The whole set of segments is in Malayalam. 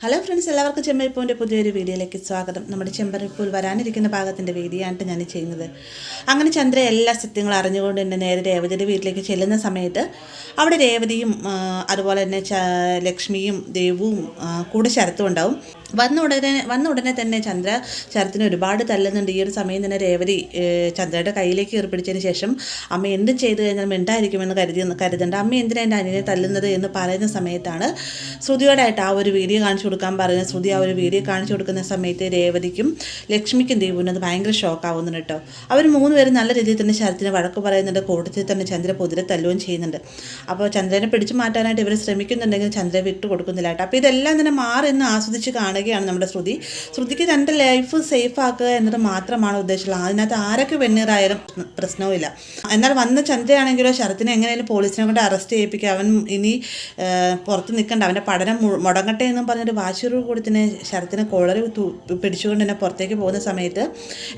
ഹലോ ഫ്രണ്ട്സ്, എല്ലാവർക്കും ചെമ്പരിപ്പൂവിൻ്റെ പുതിയൊരു വീഡിയോയിലേക്ക് സ്വാഗതം. നമ്മുടെ ചെമ്പരിപ്പൂൽ വരാനിരിക്കുന്ന ഭാഗത്തിൻ്റെ വീഡിയോയാണ് ഞാൻ ചെയ്യുന്നത്. അങ്ങനെ ചന്ദ്ര എല്ലാ സത്യങ്ങളും അറിഞ്ഞുകൊണ്ട് തന്നെ നേരെ രേവതിയുടെ വീട്ടിലേക്ക് ചെല്ലുന്ന സമയത്ത് അവിടെ അതുപോലെ തന്നെ ലക്ഷ്മിയും ദേവുവും കൂടെ ശരത്തും ഉണ്ടാവും. വന്ന ഉടനെ തന്നെ ചന്ദ്ര ശരത്തിനെ ഒരുപാട് തല്ലുന്നുണ്ട്. ഈ ഒരു സമയം തന്നെ രേവതി ചന്ദ്രയുടെ കയ്യിലേക്ക് ഏർപ്പിടിച്ചതിന് ശേഷം അമ്മ എന്തും ചെയ്തു കഴിഞ്ഞാൽ മിണ്ടായിരിക്കുമെന്ന് കരുതേണ്ട, അമ്മ എന്തിനാ എൻ്റെ അനിയനെ തല്ലുന്നത് എന്ന് പറയുന്ന സമയത്താണ് ശ്രുതിയോടായിട്ട് ആ ഒരു വീഡിയോ കാണിച്ചു കൊടുക്കാൻ പറയുന്നത്. ശ്രുതി ആ ഒരു വീഡിയോ കാണിച്ചു കൊടുക്കുന്ന സമയത്ത് രേവതിക്കും ലക്ഷ്മിക്കും ദേവുവിനും അത് ഭയങ്കര ഷോക്കാവുന്നുണ്ട് കേട്ടോ. അവർ മൂന്നുപേരും നല്ല രീതിയിൽ തന്നെ ശരത്തിനെ വഴക്ക് പറയുന്നുണ്ട്. കൂട്ടത്തിൽ തന്നെ ചന്ദ്ര പൊതിരെ തല്ലുകയും ചെയ്യുന്നുണ്ട്. അപ്പോൾ ചന്ദ്രനെ പിടിച്ചു മാറ്റാനായിട്ട് ഇവർ ശ്രമിക്കുന്നുണ്ടെങ്കിൽ ചന്ദ്ര വിട്ടു കൊടുക്കുന്നില്ല കേട്ടോ. അപ്പോൾ ഇതെല്ലാം തന്നെ മാറി എന്ന് ആസ്വദിച്ച് കാണുകയാണ് നമ്മുടെ ശ്രുതിക്ക് തൻ്റെ ലൈഫ് സേഫ് ആക്കുക എന്നത് മാത്രമാണ് ഉദ്ദേശിച്ചുള്ളത്. അതിനകത്ത് ആരൊക്കെ വെണ്ണീറായാലും പ്രശ്നവുമില്ല. എന്നാൽ വന്ന ചന്ദ്രയാണെങ്കിലോ ശരത്തിനെ എങ്ങനെയാലും പോലീസിനെ കൊണ്ട് അറസ്റ്റ് ചെയ്യിപ്പിക്കുക, അവൻ ഇനി പുറത്ത് നിൽക്കണ്ട, അവൻ്റെ പഠനം മുടങ്ങട്ടെ എന്നും പറഞ്ഞൊരു വാശിയോട് കൂടി തന്നെ ശരത്തിനെ കോളറി പിടിച്ചുകൊണ്ട് തന്നെ പുറത്തേക്ക് പോകുന്ന സമയത്ത്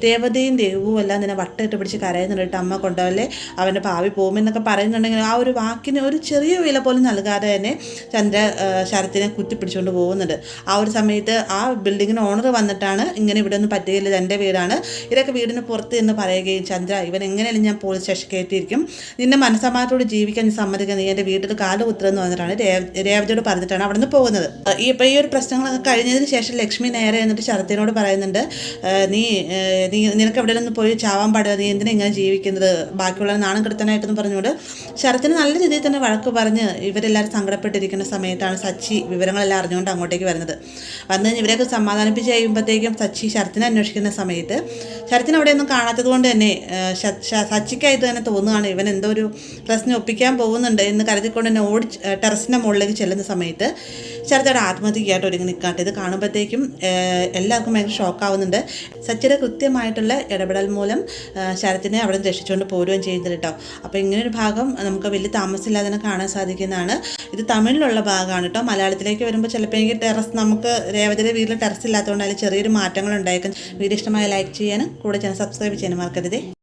രേവതിയും ദേവുവും എല്ലാം തന്നെ വട്ടമിട്ട് പിടിച്ച് കരയുന്നുണ്ട്. അമ്മ കൊണ്ടുപോകല്ലേ, അവൻ്റെ ഭാവി പോകുമെന്നൊക്കെ പറയുന്നുണ്ടെങ്കിൽ ആ ഒരു വാക്കിന് ഒരു ചെറിയ വില പോലും നൽകാതെ തന്നെ ചന്ദ്ര ശരത്തിനെ കുത്തിപ്പിടിച്ചുകൊണ്ട് പോകുന്നുണ്ട്. ആ ഒരു സമയത്ത് ആ ബിൽഡിങ്ങിന് ഓണർ വന്നിട്ടാണ് ഇങ്ങനെ ഇവിടെ ഒന്നും പറ്റുകയില്ല, എൻ്റെ വീടാണ്, ഇതൊക്കെ വീടിന് പുറത്ത് എന്ന് പറയുകയും ചന്ദ്ര ഇവൻ എങ്ങനെയാലും ഞാൻ പോലീസ് സ്റ്റേഷൻ കയറ്റിയിരിക്കും, നിന്നെ മനസ്സമാനത്തോട് ജീവിക്കാൻ നീ സമ്മതിക്കുക, നീ എൻ്റെ വീട്ടിൽ കാല് കുത്തുമെന്ന് വന്നിട്ടാണ് രേവതിയോട് പറഞ്ഞിട്ടാണ് അവിടെ നിന്ന് പോകുന്നത്. ഇപ്പോൾ ഈ ഒരു പ്രശ്നങ്ങളൊക്കെ കഴിഞ്ഞതിന് ശേഷം ലക്ഷ്മി നേരെ എന്നിട്ട് ശരത്തിനോട് പറയുന്നുണ്ട്, നിനക്ക് എവിടെ നിന്ന് പോയി ചാവാൻ പാടില്ല, നീ എന്തിനാ ഇങ്ങനെ ജീവിക്കുന്നത്, ബാക്കിയുള്ള നാണം കെടുത്താനായിട്ടെന്ന് പറഞ്ഞുകൊണ്ട് ശരത്തിന് നല്ല രീതിയിൽ തന്നെ വഴക്ക് പറഞ്ഞ് ഇവരെല്ലാവരും സങ്കടപ്പെട്ടിരിക്കുന്ന സമയത്താണ് സച്ചി വിവരങ്ങളെല്ലാം അറിഞ്ഞുകൊണ്ട് അങ്ങോട്ടേക്ക് വരുന്നത്. വന്ന് ഇവരെയൊക്കെ സമാധാനിപ്പിച്ച് കഴിയുമ്പോഴത്തേക്കും സച്ചി ശരത്തിനെ അന്വേഷിക്കുന്ന സമയത്ത് ശരത്തിന് അവിടെയൊന്നും കാണാത്തത് കൊണ്ട് തന്നെ സച്ചിക്കായിട്ട് തന്നെ തോന്നുകയാണ് ഇവൻ എന്തോ ഒരു പ്രശ്നം ഒപ്പിക്കാൻ പോകുന്നുണ്ട് എന്ന് കരുതിക്കൊണ്ട് തന്നെ ഓടി ടെറസിൻ്റെ മുകളിലേക്ക് ചെല്ലുന്ന സമയത്ത് ശരത്തോടെ ആത്മഹത്യയായിട്ട് ഒരുങ്ങി നിൽക്കാട്ടെ. ഇത് കാണുമ്പോഴത്തേക്കും എല്ലാവർക്കും ഭയങ്കര ഷോക്കാവുന്നുണ്ട്. സച്ചിയുടെ കൃത്യമായിട്ടുള്ള ഇടപെടൽ മൂലം ശരത്തിനെ അവിടെ രക്ഷിച്ചുകൊണ്ട് പോരുകയും ചെയ്യുന്നുണ്ട് കേട്ടോ. അപ്പോൾ ഇങ്ങനൊരു ഭാഗം നമുക്ക് വലിയ താമസമില്ലാതെ തന്നെ കാണാൻ സാധിക്കുന്നതാണ്. ഇത് തമിഴിലുള്ള ഭാഗമാണ് കേട്ടോ. മലയാളത്തിലേക്ക് വരുമ്പോൾ ചിലപ്പോൾ എനിക്ക് നമുക്ക് രേവതിയുടെ വീട്ടിൽ ടെറസ് ഇല്ലാത്തതുകൊണ്ട് അതിൽ ചെറിയൊരു മാറ്റങ്ങൾ ഉണ്ടായേക്കും. വീഡിയോ ഇഷ്ടമായ ലൈക്ക് ചെയ്യാനും കൂടെ ചാനൽ സബ്സ്ക്രൈബ് ചെയ്യാനും മറക്കരുത്.